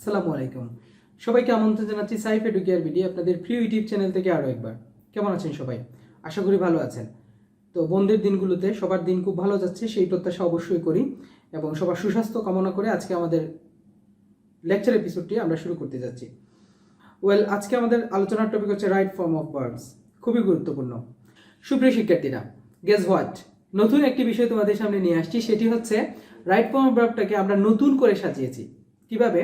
আসসালামু আলাইকুম। সবাইকে আমন্ত্রণ জানাচ্ছি সাইফ EDU-CARE ভিডিও আপনাদের প্রিয় ইউটিউব চ্যানেল থেকে আরও একবার। কেমন আছেন সবাই? আশা করি ভালো আছেন। তো বন্ধের দিনগুলোতে সবার দিন খুব ভালো যাচ্ছে সেই প্রত্যাশা অবশ্যই করি এবং সবার সুস্বাস্থ্য কামনা করে আজকে আমাদের লেকচার এপিসোডটি আমরা শুরু করতে যাচ্ছি। আজকে আমাদের আলোচনার টপিক হচ্ছে রাইট ফর্ম অফ ভার্বস। খুবই গুরুত্বপূর্ণ। সুপ্রিয় শিক্ষার্থীরা, গেস হোয়াট, নতুন একটি বিষয় তোমাদের সামনে নিয়ে আসছি। সেটি হচ্ছে রাইট ফর্ম অফ ভার্বটাকে আমরা নতুন করে সাজিয়েছি। কিভাবে?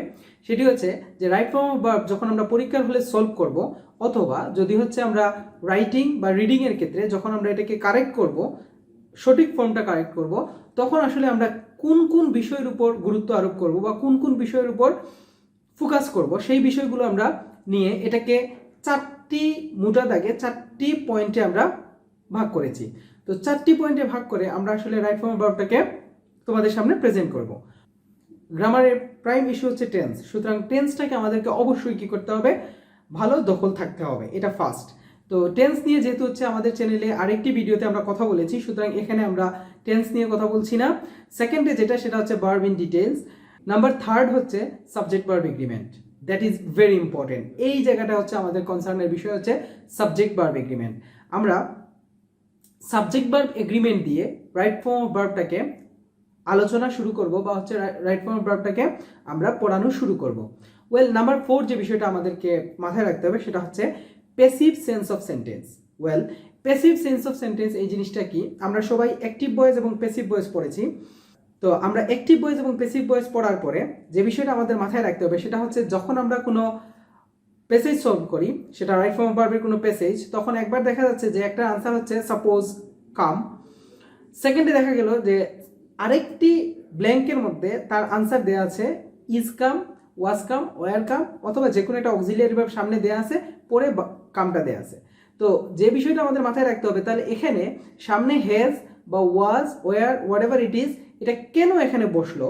সেটি হচ্ছে যে রাইট ফর্ম অফ ভার্ব যখন আমরা পরীক্ষার হলে সলভ করব, অথবা যদি হচ্ছে আমরা রাইটিং বা রিডিং এর ক্ষেত্রে যখন আমরা এটাকে কারেক্ট করব, সঠিক ফর্মটা কারেক্ট করব, তখন আসলে আমরা কোন কোন বিষয়ের উপর গুরুত্ব আরোপ করব বা কোন কোন বিষয়ের উপর ফোকাস করব, সেই বিষয়গুলো আমরা নিয়ে এটাকে চারটি মোটা দাগে চারটি পয়েন্টে আমরা ভাগ করেছি। তো চারটি পয়েন্টে ভাগ করে আমরা আসলে রাইট ফর্ম অফ ভার্বটাকে তোমাদের সামনে প্রেজেন্ট করব। গ্রামারের প্রাইম ইস্যু হচ্ছে টেন্স, সুতরাং টেন্সটাকে আমাদেরকে অবশ্যই কি করতে হবে? ভালো দখল থাকতে হবে, এটা ফার্স্ট। তো টেন্স নিয়ে যেহেতু হচ্ছে আমাদের চ্যানেলে আরেকটি ভিডিওতে আমরা কথা বলেছি, সুতরাং এখানে আমরা টেন্স নিয়ে কথা বলছি না। সেকেন্ডে যেটা, সেটা হচ্ছে verb in details. Number third হচ্ছে subject verb agreement, that is very important. এই জায়গাটা হচ্ছে আমাদের কনসার্নের বিষয় হচ্ছে সাবজেক্ট ভার্ব এগ্রিমেন্ট। আমরা সাবজেক্ট ভার্ব এগ্রিমেন্ট দিয়ে রাইট ফর্ম অফ ভার্বটাকে আলোচনা শুরু করব বা হচ্ছে রাইট ফর্ম অফ ভার্বটাকে আমরা পড়ানো শুরু করব। নাম্বার 4 যে বিষয়টা আমাদেরকে মাথায় রাখতে হবে সেটা হচ্ছে passive sense of sentence. Passive sense of sentence এই জিনিসটা কি? আমরা সবাই অ্যাক্টিভ ভয়েস এবং প্যাসিভ ভয়েস পড়েছি। তো আমরা অ্যাক্টিভ ভয়েস এবং প্যাসিভ ভয়েস পড়ার পরে যে বিষয়টা আমাদের মাথায় রাখতে হবে সেটা হচ্ছে যখন আমরা কোনো প্যাসেজ সলভ করি, সেটা রাইট ফর্ম অফ ভার্বের কোনো প্যাসেজ, তখন একবার দেখা যাচ্ছে যে একটা আনসার হচ্ছে সাপোজ কাম, সেকেন্ডে দেখা গেল যে আরেকটি ব্ল্যাঙ্কের মধ্যে তার আনসার দেওয়া আছে is come, was come, war কাম, অথবা যে কোনো একটা অক্সিলিয়ারি ভার্ব সামনে দেওয়া আছে, পরে কামটা দেওয়া আছে। তো যে বিষয়টা আমাদের মাথায় রাখতে হবে, তাহলে এখানে সামনে হ্যাজ বা ওয়াজ, ওয়ার, হোয়াট এভার ইট ইজ, এটা কেন এখানে বসলো,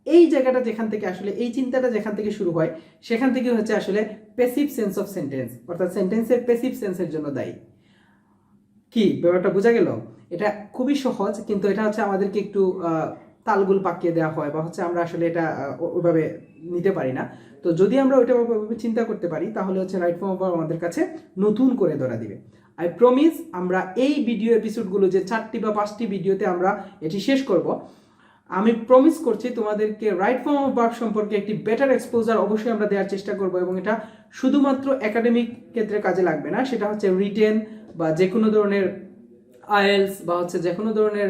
এই জায়গাটা যেখান থেকে আসলে এই চিন্তাটা যেখান থেকে শুরু হয়, সেখান থেকে হচ্ছে আসলে প্যাসিভ সেন্স অফ সেন্টেন্স, অর্থাৎ সেন্টেন্সের প্যাসিভ সেন্সের জন্য দায়ী। কি ব্যাপারটা বোঝা গেল? এটা খুবই সহজ, কিন্তু এটা হচ্ছে আমাদেরকে একটু তালগুল পাকিয়ে দেওয়া হয় বা হচ্ছে আমরা আসলে এটা ওইভাবে নিতে পারি না। তো যদি আমরা ওইভাবে চিন্তা করতে পারি, তাহলে হচ্ছে রাইট ফর্ম অফ ভার্ব আমাদের কাছে নতুন করে ধরা দিবে। আই প্রমিস আমরা এই ভিডিও এপিসোডগুলো যে 4টি বা 5টি ভিডিওতে আমরা এটি শেষ করব, আমি প্রমিস করছি তোমাদেরকে রাইট ফর্ম অফ ভার্ব সম্পর্কে একটি বেটার এক্সপোজার অবশ্যই আমরা দেওয়ার চেষ্টা করব। এবং এটা শুধুমাত্র একাডেমিক ক্ষেত্রে কাজে লাগবে না, সেটা হচ্ছে রিটেন বা যে কোনো ধরনের আইএলস বা হচ্ছে যে কোনো ধরনের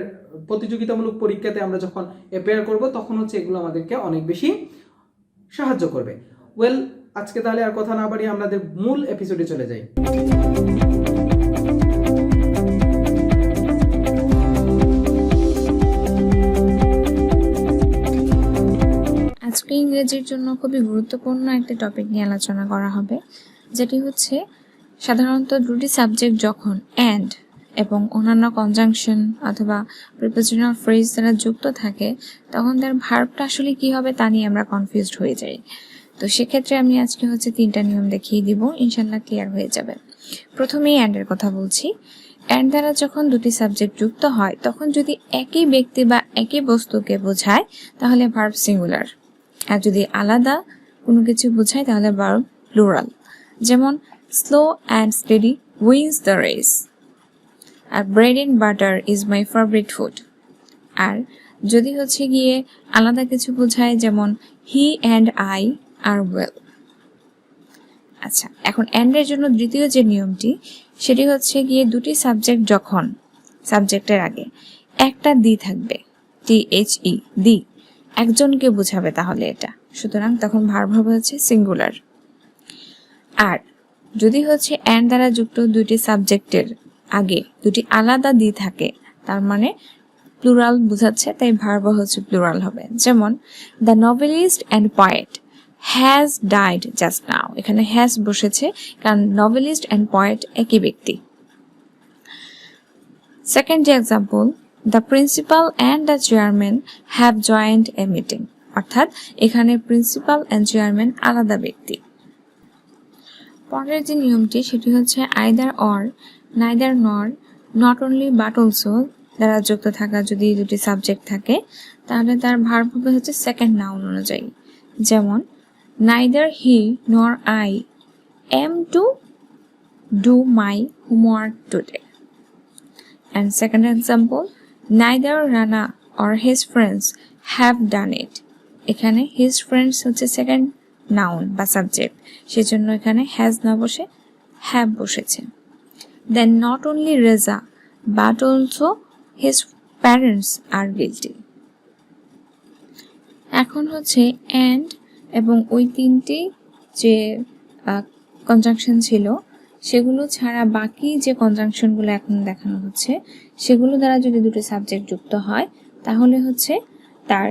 প্রতিযোগিতামূলক পরীক্ষাতে আমরা যখন অ্যাপিয়ার করব, তখন হচ্ছে এগুলো আমাদেরকে অনেক বেশি সাহায্য করবে। আজকে তাহলে আর কথা না বাড়িয়ে আমাদের মূল এপিসোডে চলে যাই। আজকে ইংরেজির জন্য খুবই গুরুত্বপূর্ণ একটা টপিক নিয়ে আলোচনা করা হবে, যেটি হচ্ছে সাধারণত দুটি সাবজেক্ট যখন অ্যান্ড এবং অন্যান্য কনজাংশন অথবা প্রিপোজিশনাল ফ্রেজ দ্বারা যুক্ত থাকে, তখন তার ভার্বটা আসলে কি হবে তা নিয়ে আমরা কনফিউজড হয়ে যাই। তো সেক্ষেত্রে আমি আজকে হচ্ছে 3টা নিয়ম দেখিয়ে দিব, ইনশাল্লাহ ক্লিয়ার হয়ে যাবে। প্রথমেই অ্যান্ডের কথা বলছি। অ্যান্ড দ্বারা যখন দুটি সাবজেক্ট যুক্ত হয়, তখন যদি একই ব্যক্তি বা একই বস্তুকে বোঝায় তাহলে ভার্ব সিঙ্গুলার, আর যদি আলাদা কোনো কিছু বোঝায় তাহলে ভার্ব প্লুরাল। যেমন slow and steady wins the race, আর bread and butter is my favourite food. আর যদি হচ্ছে গিয়ে আলাদা কিছু বোঝায়, যেমন he and I are well. আচ্ছা, এখন অ্যান্ডের জন্য দ্বিতীয় যে নিয়মটি, সেটি হচ্ছে গিয়ে দুটি সাবজেক্ট যখন সাবজেক্টের আগে একটা দি থাকবে, THE, দি, একজনকে বোঝাবে তাহলে এটা, সুতরাং তখন ভার্ব হবে হচ্ছে সিঙ্গুলার। আর যদি হচ্ছে অ্যান্ড দ্বারা যুক্ত দুটি সাবজেক্টের আগে দুটি আলাদা দি থাকে, তার মানে প্লুরাল বোঝাচ্ছে, তাই ভার্ব হচ্ছে প্লুরাল হবে। যেমন the novelist and poet has died just now, এখানে হ্যাজ বসেছে কারণ নভেলিস্ট অ্যান্ড পয়েট একই ব্যক্তি। সেকেন্ড যে example, the principal and the chairman have joint A meeting, অর্থাৎ এখানে প্রিন্সিপাল অ্যান্ড চেয়ারম্যান আলাদা ব্যক্তি। পরের যে নিয়মটি সেটি হচ্ছে আইদার অর, নাইদার নর, নট অনলি বাট অলসো দ্বারা যুক্ত থাকা যদি দুটি সাবজেক্ট থাকে, তাহলে তার ভার্ব হবে হচ্ছে সেকেন্ড নাউন অনুযায়ী। যেমন neither he nor I am to do my homework today. And second example, neither Rana or his friends have done it. এখানে his friends হচ্ছে সেকেন্ড নাউন বা সাবজেক্ট, সেজন্য এখানে has না বসে have বসেছে। Then not only Reza but also his parents are guilty. এখন হচ্ছে and এবং ওই তিনটি যে কনজাংশন ছিল সেগুলো ছাড়া বাকি যে কনজাংশনগুলো এখন দেখানো হচ্ছে সেগুলো দ্বারা যদি দুটো সাবজেক্ট যুক্ত হয় তাহলে হচ্ছে তার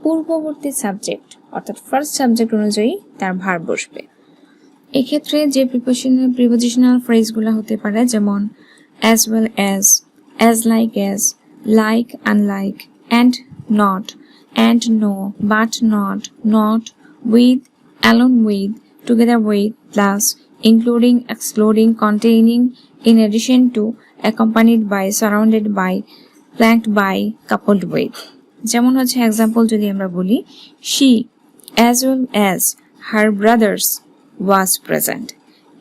পূর্ববর্তী সাবজেক্ট অর্থাৎ ফার্স্ট সাবজেক্ট অনুযায়ী তার ভার্ব বসবে। এক্ষেত্রে যে প্রিপোজিশনাল ফ্রেজগুলো হতে পারে যেমন as well as like unlike, and not, and no, but not, with, alone with, together with, plus, including, excluding, containing, in addition to, accompanied by, surrounded by, flanked by, coupled with. যেমন হচ্ছে example যদি আমরা বলি she as well as her brothers was present.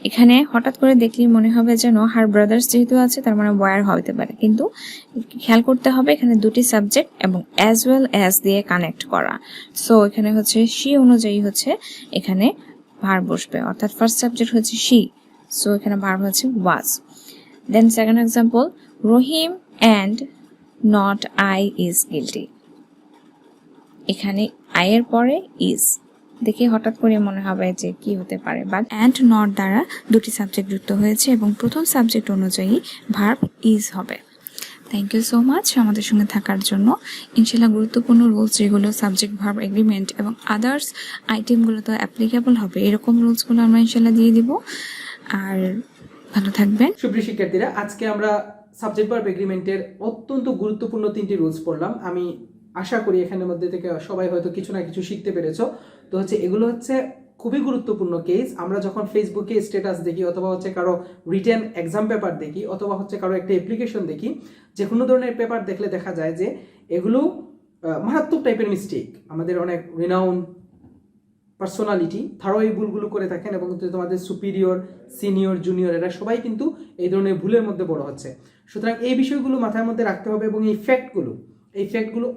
এখানে হঠাৎ করে দেখলেই মনে হবে যেন হার ব্রাদার্স যেহেতু আছে তার মানে ওয়ার হতে পারে, কিন্তু খেয়াল করতে হবে এখানে দুটি সাবজেক্ট এবং অ্যাজ ওয়েল অ্যাজ দিয়ে কানেক্ট করা। সো এখানে হচ্ছে শি অনুযায়ী হচ্ছে এখানে ভার্ব বসবে, অর্থাৎ ফার্স্ট সাবজেক্ট হচ্ছে শি, সো এখানে ভার্ব হচ্ছে was. Then second example, Rahim and not I is guilty. এখানে আই এর পরে ইজ দেখে হঠাৎ করে মনে হবে যে কি হতে পারে, বাট অ্যান্ড নট দ্বারা দুটি সাবজেক্ট যুক্ত হয়েছে এবং প্রথম সাবজেক্ট অনুযায়ী ভার্ব ইজ হবে। থ্যাংক ইউ সো মাচ আমাদের সঙ্গে থাকার জন্য। ইনশাল্লাহ গুরুত্বপূর্ণ রুলস যেগুলো সাবজেক্ট ভার্ব এগ্রিমেন্ট এবং আদার্স আইটেমগুলো তো অ্যাপ্লিকেবল হবে এরকম রুলসগুলো আমরা ইনশাল্লাহ দিয়ে দিব। আর ভালো থাকবেন। সুপ্রিয় শিক্ষার্থীরা, আজকে আমরা সাবজেক্ট ভার্ব এগ্রিমেন্টের অত্যন্ত গুরুত্বপূর্ণ তিনটি রুলস পড়লাম। আমি আশা করি এখানের মধ্যে থেকে সবাই হয়তো কিছু না কিছু শিখতে পেরেছো। তো হচ্ছে এগুলো হচ্ছে খুবই গুরুত্বপূর্ণ কেস। আমরা যখন ফেসবুকে স্ট্যাটাস দেখি অথবা হচ্ছে কারো রিটেন এক্সাম পেপার দেখি অথবা হচ্ছে কারো একটা অ্যাপ্লিকেশন দেখি, যে কোনো ধরনের পেপার দেখলে দেখা যায় যে এগুলো মারাত্মক টাইপের মিস্টেক। আমাদের অনেক রিনাউন্ড পার্সোনালিটি তারাও এই ভুলগুলো করে থাকেন এবং তোমাদের সুপিরিয়র, সিনিয়র, জুনিয়র এরা সবাই কিন্তু এই ধরনের ভুলের মধ্যে বড় হচ্ছে। সুতরাং এই বিষয়গুলো মাথার মধ্যে রাখতে হবে এবং এই ফ্যাক্টগুলো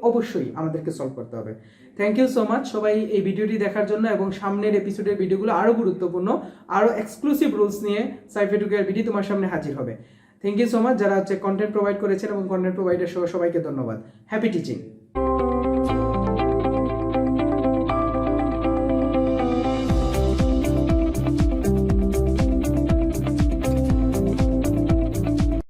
অবশ্যই আমাদেরকে সলভ করতে হবে। থ্যাংক ইউ সো মাচ সবাই এই ভিডিওটি দেখার জন্য, এবং সামনের এপিসোডের ভিডিওগুলো আরও গুরুত্বপূর্ণ, আরও এক্সক্লুসিভ রুলস নিয়ে সাইফ এডুকেয়ার ভিডিও তোমার সামনে হাজির হবে। থ্যাংক ইউ সো মাচ যারা হচ্ছে কন্টেন্ট প্রোভাইড করেছেন এবং কন্টেন্ট প্রোভাইডার সহ সবাইকে ধন্যবাদ। Happy teaching.